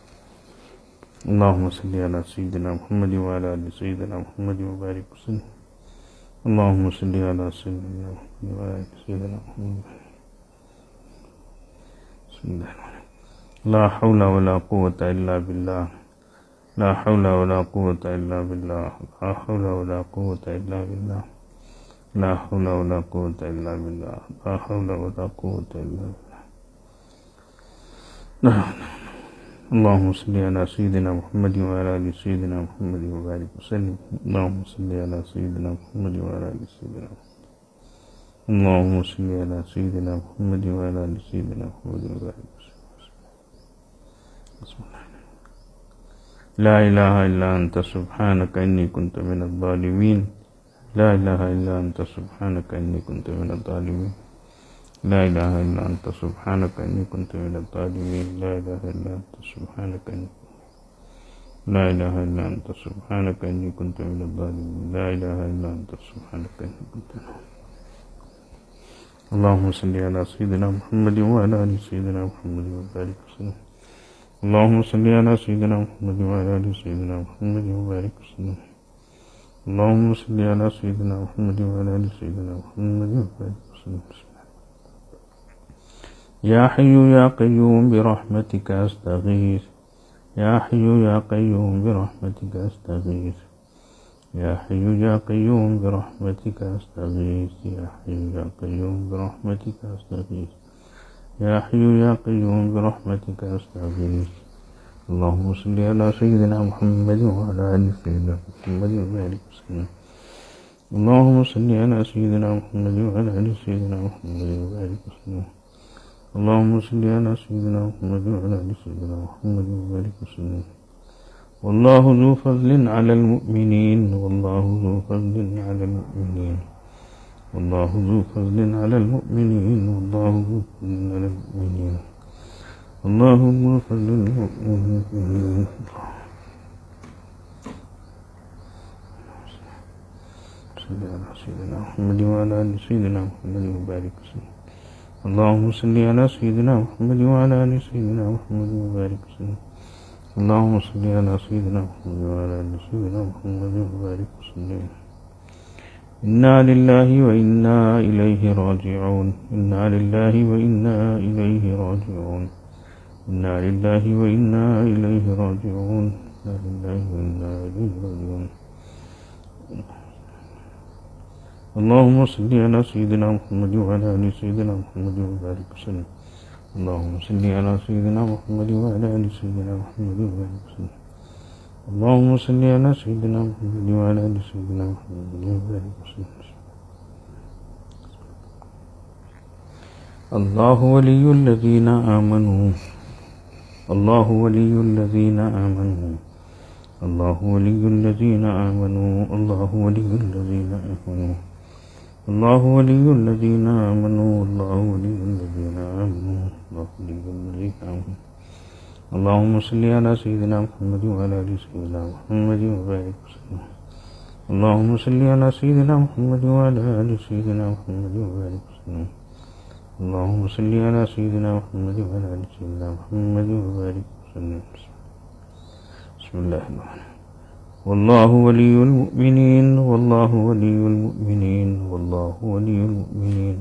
اللہم صلی علی سیدنا محمد وعلی آل سیدنا محمد وبارک وسلم. اللہم صلی علی سیدنا محمد وعلی آل سیدنا محمد. بسم اللہ الرحمن الرحیم. لا حول ولا قوة الا باللہ. لا حول ولا قوة الا باللہ. لا حول ولا قوة الا باللہ. لا حول ولا قوة الا باللہ. لا حول ولا قوة الا باللہ. اللہم صلی علی سیدنا محمد وعلی آل سیدنا محمد وبارک وسلم. اللہم صلی علی سیدنا محمد وعلی آل سیدنا محمد. اللہم صلی علی سیدنا محمد وعلی آل سیدنا محمد وبارک وسلم. بسم اللہ. لا الہ الا انت سبحانک انی کنت من الظالمین. لا الہ الا انت سبحانک انی کنت من الظالمین. لا الہ الا انت سبحانک انی کنت من الظالمین. لا الہ الا انت سبحانک انی. لا الہ الا انت سبحانک انی کنت من الظالمین. لا الہ الا انت سبحانک انی کنت من الظالمین. اللہم صلی علی سیدنا محمد وعلی آل سیدنا محمد وبارک وسلم. اللہم صلی علی سیدنا محمد وعلی آل سیدنا محمد وبارک وسلم. اللہم صلی علی سیدنا محمد وعلی آل سیدنا محمد وبارک وسلم. یا حی یا قیوم برحمتک استغیث. یا حی یا قیوم برحمتک استغیث. یا حی یا قیوم برحمتک استغیث. یا حی یا قیوم برحمتک استغیث. یا حی یا قیوم برحمتک استغیث. اللہم صلی علی سیدنا محمد وعلی آل سیدنا محمد وبارک وسلم. اللہم صلی علی سیدنا محمد وعلی آل سیدنا محمد وبارک وسلم. اللہم صلی علی سیدنا محمد وعلی آل سیدنا محمد وبارک وسلم. واللہ ذو فضل علی المؤمنین. واللہ ذو فضل علی المؤمنین. واللہ ذو فضل علی المؤمنین. واللہ ذو فضل علی المؤمنین. اللہ ذو فضل علی المؤمنین. صلی علی سیدنا محمد وعلی آل سیدنا محمد وبارک وسلم. اللہم صلی علی سیدنا محمد وعلی آل سیدنا محمد وبارک وسلم. اللہم صلی علی سیدنا محمد وعلی آل سیدنا محمد وبارک وسلم. انا للہ و انا الیہ راجعون. انا للہ و انا الیہ راجعون. انا للہ و انا الیہ راجعون. انا للہ و انا الیہ راجعون. اللہم صلی علی سیدنا محمد وعلی آل سیدنا محمد وبارک وسلم. اللہم صلی علی سیدنا محمد وعلی آل سیدنا محمد وبارک وسلم. اللہم صلی علی سیدنا محمد وعلی آل سیدنا محمد وبارک وسلم. اللہ ولی الذین آمنوا. اللہ ولی الذین آمنوا. اللہ ولی الذین آمنوا. اللہ ولی الذین آمنوا. اللہ ولی الذین آمنوا. اللہ ولی الذین آمنوا. اللہ ولی الذین آمنوا. اللہم صلی علی سیدنا محمد وعلی آل سیدنا محمد وبارک وسلم. اللہم صلی علی سیدنا محمد وعلی آل سیدنا محمد وبارک وسلم. اللہم صلی علی سیدنا محمد وعلی آل سیدنا محمد وبارک وسلم. بسم اللہ الرحمن الرحیم. واللہ ولی المؤمنین. واللہ ولی المؤمنین. واللہ ولی المؤمنین.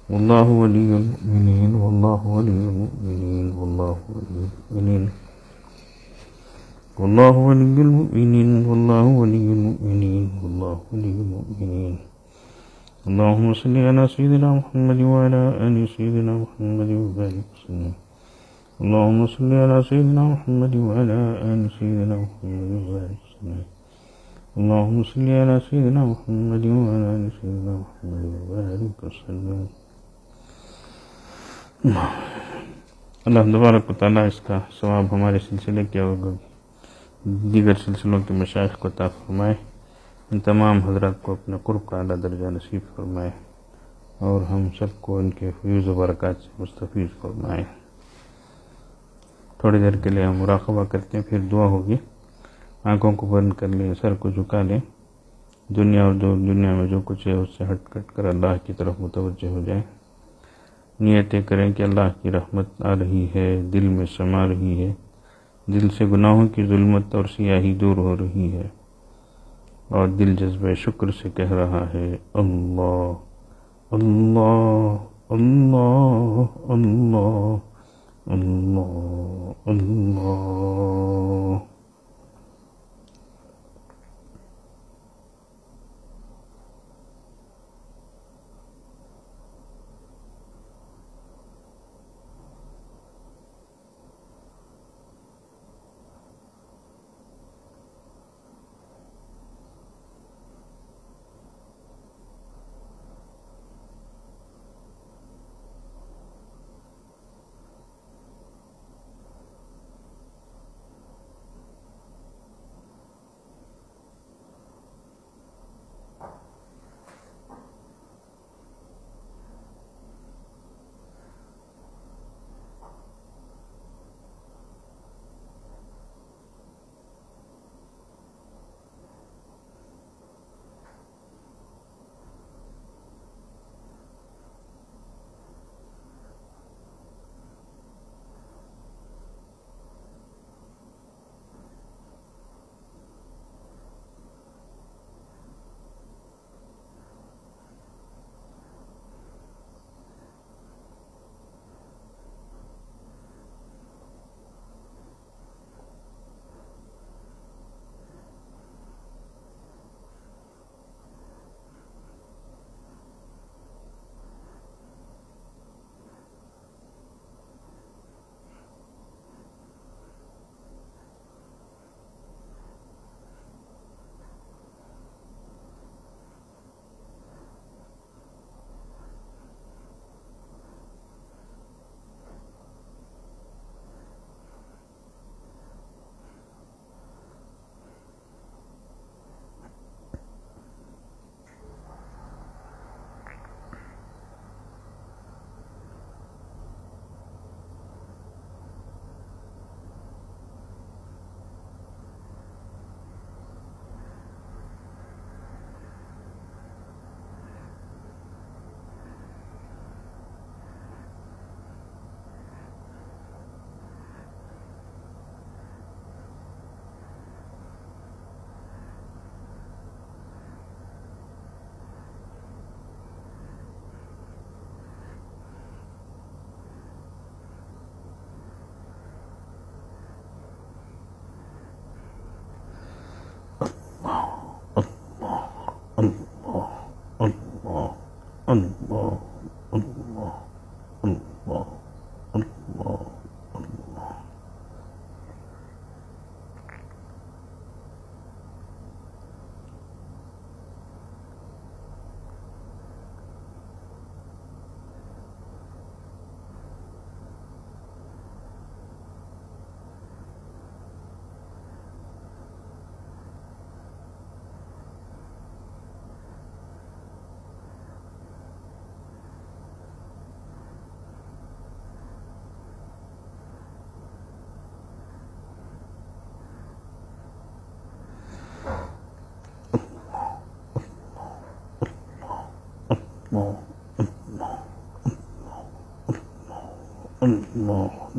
واللہ ولی المؤمنین. واللہ ولی المؤمنین. واللہ ولی المؤمنین. واللہ ولی المؤمنین. واللہ ولی المؤمنین. واللہ ولی المؤمنین. اللہم صلی علی سیدنا محمد وعلی آل سیدنا محمد وبارک وسلم. اللہم صلی علی سیدنا محمد وعلی آل سیدنا محمد وبارک وسلم. اللہم صلی علی سیدنا محمد وعلی آل سیدنا محمد وبارک وسلم. اللہ تبارک و تعالیٰ اس کا ثواب ہمارے سلسلے کے اور دیگر سلسلوں کے مشائخ کو عطا فرمائے. ان تمام حضرات کو اپنے قرب کا اعلیٰ درجہ نصیب فرمائے اور ہم سب کو ان کے فیوز و برکات سے مستفیض فرمائے. تھوڑی دیر کے لیے ہم مراقبہ کرتے ہیں، پھر دعا ہوگی. آنکھوں کو بند کر لیں، سر کو جھکا لیں دنیا اور دنیا میں جو کچھ ہے اس سے ہٹ کر اللہ کی طرف متوجہ ہو جائیں. نیتیں کریں کہ اللہ کی رحمت آ رہی ہے، دل میں سما رہی ہے، دل سے گناہوں کی ظلمت اور سیاہی دور ہو رہی ہے، اور دل جذبہ شکر سے کہہ رہا ہے اللہ اللہ اللہ اللہ اللہ اللہ.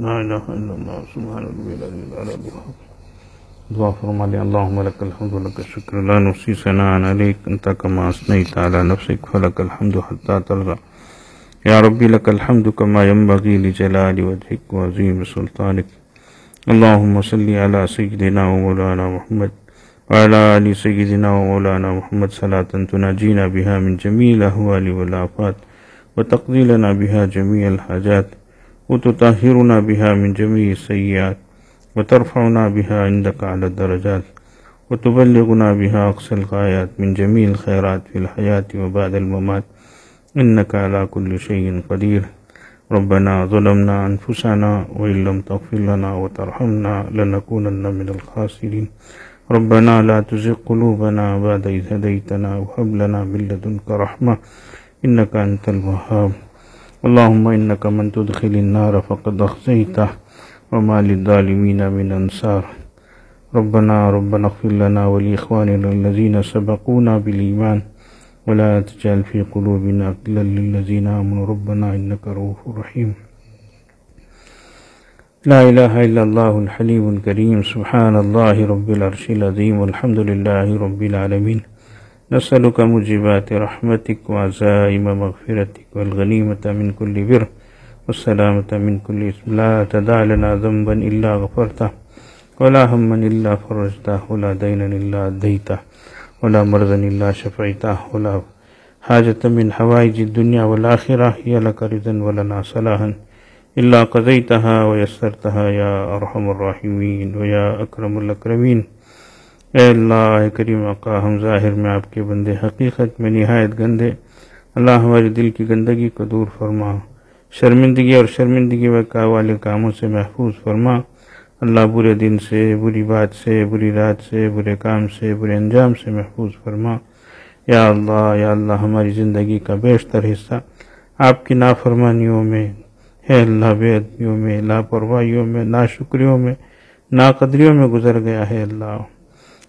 لا الہ الا اللہ سبحان ربی العلی. دعا فرما لیں. اللہم لک الحمد ولک الشکر لا نحصی ثناء علیک انت کما اثنیت علی نفسک فلک الحمد حتی ترضی. یا ربی لک الحمد کما ینبغی لجلال وجہک وعظیم سلطانک. اللہم صلی علی سیدنا و مولانا محمد وعلی آل سیدنا و مولانا محمد صلاة تناجینا بها من جمیع الاحوال والآفات وتقضی لنا بها جمیع الحاجات وتطهرنا بها من جميع السيئات وترفعنا بها عندك على الدرجات وتبلغنا بها أقصى الغايات من جميع الخيرات في الحياة وبعد الممات إنك على كل شيء قدير. ربنا ظلمنا أنفسنا وإن لم تغفر لنا وترحمنا لنكونن من الخاسرين. ربنا لا تزغ قلوبنا بعد إذ هديتنا وهب لنا من لدنك رحمة إنك أنت الوهاب. اللهم إنك من تدخل النار فقد أخزيته وما للظالمين من أنصار. ربنا اغفر لنا ولإخواننا الذين سبقونا بالإيمان ولا تجعل في قلوبنا غلا للذين آمنوا ربنا إنك رؤوف رحيم. لا إله إلا الله الحليم الكريم سبحان الله رب العرش العظيم والحمد لله رب العالمين. نسألك موجبات رحمتك وعزائم مغفرتك والغنيمة من كل بر والسلامة من كل إثم. لا تدع لنا ذنبا إلا غفرته ولا هما إلا فرجته ولا دينا إلا أديته ولا مرضا إلا شفيته ولا حاجة من حوائج الدنيا والآخرة هي لك رضا ولنا صلاحا إلا قضيتها ويسرتها يا أرحم الراحمين ويا أكرم الأكرمين. اے اللہ کریم آقا، ہم ظاہر میں آپ کے بندے، حقیقت میں نہایت گندے. اللہ ہمارے دل کی گندگی کو دور فرما، شرمندگی اور شرمندگی والے کاموں سے محفوظ فرما. اللہ برے دن سے، بری بات سے، بری رات سے، برے کام سے، برے انجام سے محفوظ فرما. یا اللہ ہماری زندگی کا بیشتر حصہ آپ کی نافرمانیوں میں ہے اللہ، بے ادبیوں میں، لاپرواہیوں میں، ناشکریوں میں، ناقدریوں میں گزر گیا ہے اللہ.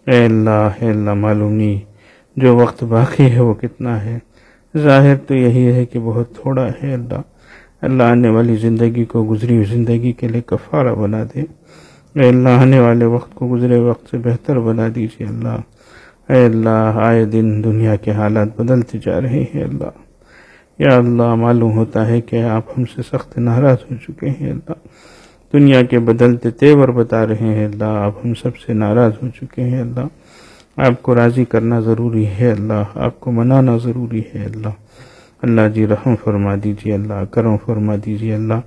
اے اللہ معلوم نہیں جو وقت باقی ہے وہ کتنا ہے. ظاہر تو یہی ہے کہ بہت تھوڑا ہے اللہ آنے والی زندگی کو گزری ہوئی زندگی کے لیے کفارہ بنا دے. اے اللہ آنے والے وقت کو گزرے وقت سے بہتر بنا دیجیے اللہ. اے اللہ آئے دن دنیا کے حالات بدلتے جا رہے ہیں اللہ. یا اللہ معلوم ہوتا ہے کہ آپ ہم سے سخت ناراض ہو چکے ہیں اللہ. دنیا کے بدلتے تیور بتا رہے ہیں اللہ، آپ ہم سب سے ناراض ہو چکے ہیں اللہ. آپ کو راضی کرنا ضروری ہے اللہ، آپ کو منانا ضروری ہے اللہ. اللہ جی رحم فرما دیجیے اللہ، کرم فرما دیجیے اللہ.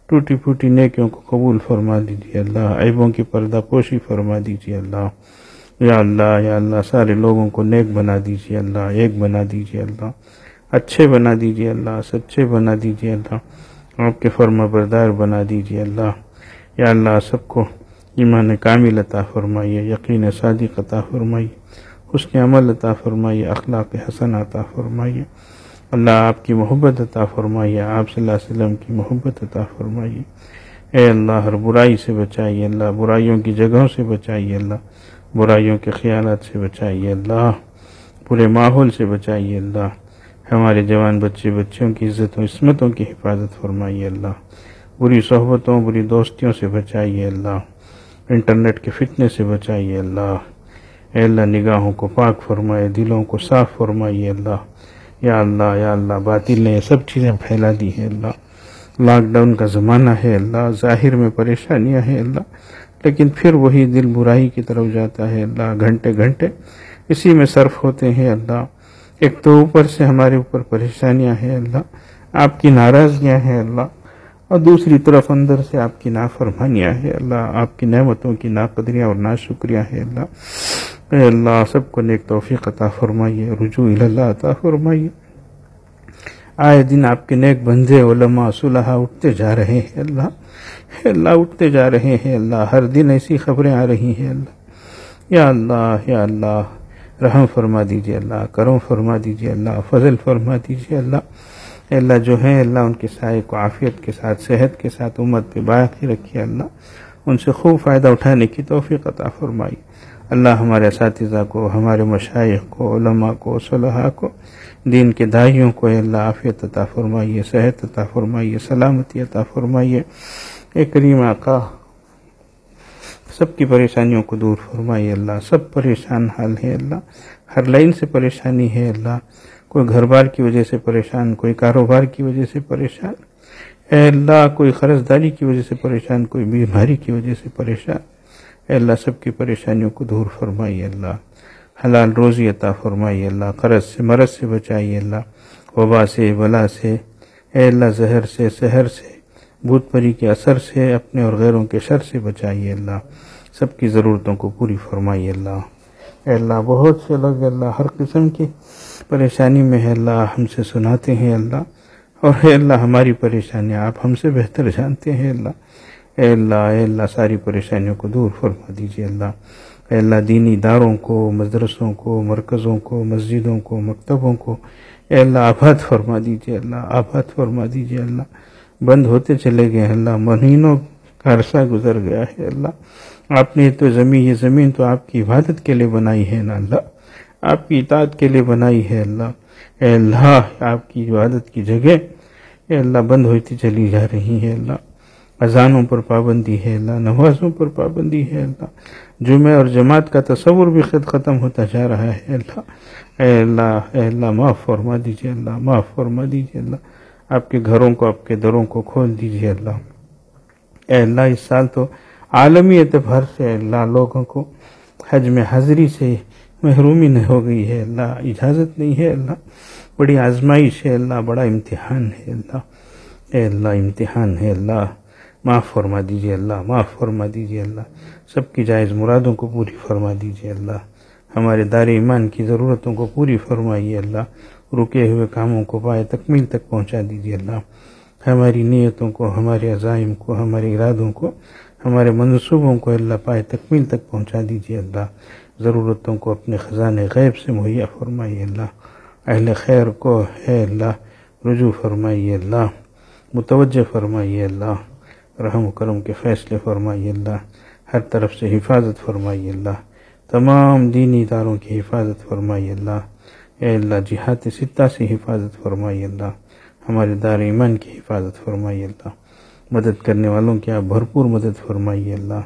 ٹوٹی پھوٹی نیکیوں کو قبول فرما دیجیے اللہ، عیبوں کی پردہ پوشی فرما دیجیے اللہ. یا اللہ سارے لوگوں کو نیک بنا دیجیے اللہ، ایک بنا دیجیے اللہ، اچھے بنا دیجیے اللہ، سچے بنا دیجیے اللہ، آپ کے فرما بردار بنا دیجیے اللہ. یا اللہ سب کو ایمان کامل عطا فرمائیے، یقین صادق عطا فرمائیے، حسن عمل عطا فرمائیے، اخلاق حسن عطا فرمائیے. اللہ آپ کی محبت عطا فرمائیے، آپ صلی اللہ علیہ وسلم کی محبت عطا فرمائیے. اے اللہ ہر برائی سے بچائیے اللہ، برائیوں کی جگہوں سے بچائیے اللہ، برائیوں کے خیالات سے بچائیے اللہ، پورے ماحول سے بچائیے اللہ. ہمارے جوان بچوں کی عزت و عصمتوں کی حفاظت فرمائیے اللہ. بری صحبتوں، بری دوستیوں سے بچائیے اللہ. انٹرنیٹ کے فتنے سے بچائیے اللہ. اے اللہ نگاہوں کو پاک فرمائے، دلوں کو صاف فرمائیے اللہ. یا اللہ باطل نے یہ سب چیزیں پھیلا دی ہیں اللہ. لاک ڈاؤن کا زمانہ ہے اللہ، ظاہر میں پریشانیاں ہیں اللہ، لیکن پھر وہی دل برائی کی طرف جاتا ہے اللہ. گھنٹے اسی میں صرف ہوتے ہیں اللہ. ایک تو اوپر سے ہمارے اوپر پریشانیاں ہیں اللہ، آپ کی ناراضگیاں ہیں اللہ، اور دوسری طرف اندر سے آپ کی نافرمانیاں ہیں اللہ، آپ کی نعمتوں کی ناقدریاں اور ناشکریاں ہیں اللہ. اے اللہ سب کو نیک توفیق عطا فرمائیے، رجوع اللہ عطا فرمائیے. آئے دن آپ کے نیک بندے علماء صلحاء اٹھتے جا رہے ہیں اللہ. اے اللہ اٹھتے جا رہے ہیں اللہ، ہر دن ایسی خبریں آ رہی ہیں اللہ. یا اللہ رحم فرما دیجیے اللہ، کرم فرما دیجیے اللہ، فضل فرما دیجیے اللہ. اے اللہ جو ہیں اللہ ان کے سائے کو عافیت کے ساتھ، صحت کے ساتھ امت پہ باقی رکھیے اللہ. ان سے خوب فائدہ اٹھانے کی توفیق عطا فرمائی. اللہ ہمارے اساتذہ کو، ہمارے مشائخ کو، علماء کو، صلحاء کو، دین کے داعیوں کو اے اللہ عافیت عطا فرمائیے، صحت عطا فرمائیے، سلامتی عطا فرمائیے. اے کریم آقا سب کی پریشانیوں کو دور فرمائیے اللہ. سب پریشان حال ہے اللہ، ہر لائن سے پریشانی ہے اللہ. کوئی گھر بار کی وجہ سے پریشان، کوئی کاروبار کی وجہ سے پریشان اے اللہ، کوئی قرض داری کی وجہ سے پریشان، کوئی بیماری کی وجہ سے پریشان. اے اللہ سب کی پریشانیوں کو دور فرمائیے اللہ. حلال روزی عطا فرمائیے اللہ، قرض سے مرض سے بچائیے اللہ، وبا سے بلا سے اے اللہ، زہر سے سحر سے، بھوت پری کے اثر سے، اپنے اور غیروں کے شر سے بچائیے اللہ. سب کی ضرورتوں کو پوری فرمائیے اللہ. اے اللہ بہت سے لوگ اللہ ہر قسم کی پریشانی میں ہے اللہ، ہم سے سناتے ہیں اللہ، اور اے اللہ ہماری پریشانیاں آپ ہم سے بہتر جانتے ہیں اللہ. اے اللہ ساری پریشانیوں کو دور فرما دیجیے اللہ. اے اللہ دینی اداروں کو، مدرسوں کو، مرکزوں کو، مسجدوں کو، مکتبوں کو اے اللہ آباد فرما دیجیے اللہ، آباد فرما دیجیے اللہ. بند ہوتے چلے گئے اللہ، مہینوں عرصہ گزر گیا ہے اللہ، آپ نے تو یہ زمین تو آپ کی عبادت کے لیے بنائی ہے نا اللہ، آپ کی اطاعت کے لیے بنائی ہے اللہ۔ اے اللہ آپ کی عبادت کی جگہ اے اللہ بند ہوتی چلی جا رہی ہے اللہ، اذانوں پر پابندی ہے اللہ، نمازوں پر پابندی ہے اللہ، جمعہ اور جماعت کا تصور بھی خود ختم ہوتا جا رہا ہے اللہ۔ اے اللہ معاف فرما دیجیے اللہ، معاف فرما دیجیے اللہ، آپ کے گھروں کو، آپ کے دروں کو کھول دیجیے اللہ۔ اے اللہ اس سال تو عالمی اعتبار سے اے اللہ لوگوں کو حج میں حاضری سے محرومی نہ ہو گئی ہے اللہ، اجازت نہیں ہے اللہ، بڑی آزمائش ہے اللہ، بڑا امتحان ہے اللہ۔ اے اللہ امتحان ہے اللہ، معاف فرما دیجیے اللہ، معاف فرما دیجیے اللہ، سب کی جائز مرادوں کو پوری فرما دیجیے اللہ، ہمارے دار ایمان کی ضرورتوں کو پوری فرمائیے اللہ، رکے ہوئے کاموں کو پائے تکمیل تک پہنچا دیجیے اللہ، ہماری نیتوں کو، ہمارے عزائم کو، ہمارے ارادوں کو، ہمارے منصوبوں کو اللہ پائے تکمیل تک پہنچا دیجیے اللہ، ضرورتوں کو اپنے خزانے غیب سے مہیا فرمائیے اللہ، اہل خیر کو ہے اللہ رجوع فرمائیے اللہ، متوجہ فرمائیے اللہ، رحم و کرم کے فیصلے فرمائیے اللہ، ہر طرف سے حفاظت فرمائیے اللہ، تمام دینی اداروں کی حفاظت فرمائیے اللہ، اے اللہ جہات ستہ سے حفاظت فرمائیے اللہ، ہمارے دار ایمان کی حفاظت فرمائیے اللہ، مدد کرنے والوں کی آپ بھرپور مدد فرمائیے اللہ،